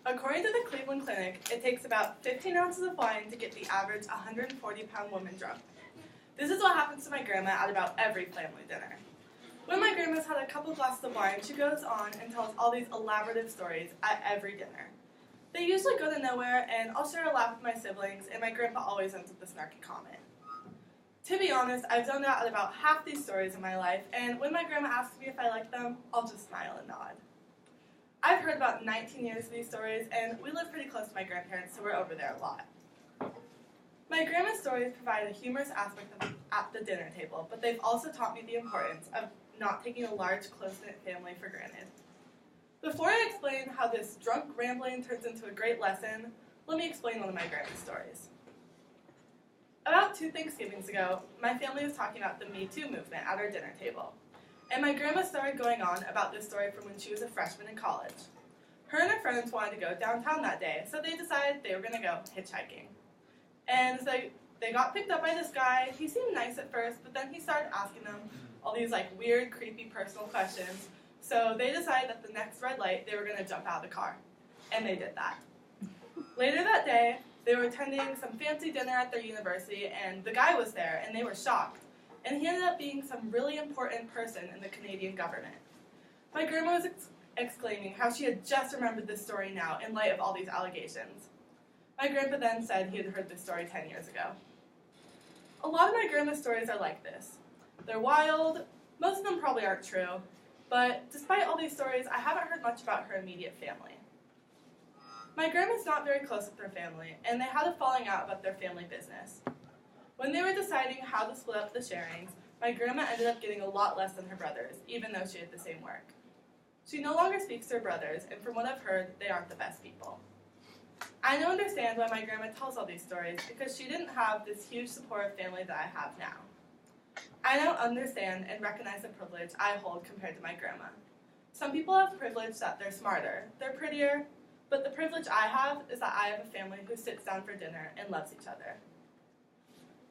According to the Cleveland Clinic, it takes about 15 ounces of wine to get the average 140-pound woman drunk. This is what happens to my grandma at about every family dinner. When my grandma's had a couple glasses of wine, she goes on and tells all these elaborative stories at every dinner. They usually go to nowhere, and I'll share a laugh with my siblings, and my grandpa always ends with a snarky comment. To be honest, I've zoned out at about half these stories in my life, and when my grandma asks me if I like them, I'll just smile and nod. I've heard about 19 years of these stories, and we live pretty close to my grandparents, so we're over there a lot. My grandma's stories provide a humorous aspect at the dinner table, but they've also taught me the importance of not taking a large, close-knit family for granted. Before I explain how this drunk rambling turns into a great lesson, let me explain one of my grandma's stories. About 2 Thanksgivings ago, my family was talking about the Me Too movement at our dinner table. And my grandma started going on about this story from when she was a freshman in college. Her and her friends wanted to go downtown that day, so they decided they were going to go hitchhiking. And so they got picked up by this guy. He seemed nice at first, but then he started asking them all these weird, creepy, personal questions. So they decided that the next red light, they were going to jump out of the car. And they did that. Later that day, they were attending some fancy dinner at their university, and the guy was there, and they were shocked. And he ended up being some really important person in the Canadian government. My grandma was exclaiming how she had just remembered this story now in light of all these allegations. My grandpa then said he had heard this story 10 years ago. A lot of my grandma's stories are like this. They're wild, most of them probably aren't true, but despite all these stories, I haven't heard much about her immediate family. My grandma's not very close with her family, and they had a falling out about their family business. When they were deciding how to split up the sharings, my grandma ended up getting a lot less than her brothers, even though she had the same work. She no longer speaks to her brothers, and from what I've heard, they aren't the best people. I now understand why my grandma tells all these stories, because she didn't have this huge supportive family that I have now. I now understand and recognize the privilege I hold compared to my grandma. Some people have privilege that they're smarter, they're prettier, but the privilege I have is that I have a family who sits down for dinner and loves each other.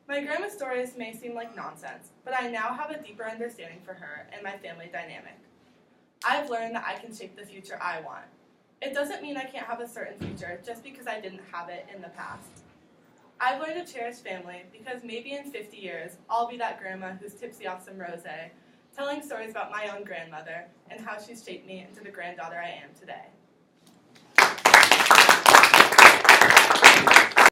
My grandma's stories may seem like nonsense, but I now have a deeper understanding for her and my family dynamic. I've learned that I can shape the future I want. It doesn't mean I can't have a certain future just because I didn't have it in the past. I've learned to cherish family because maybe in 50 years, I'll be that grandma who's tipsy off some rosé, telling stories about my own grandmother and how she's shaped me into the granddaughter I am today.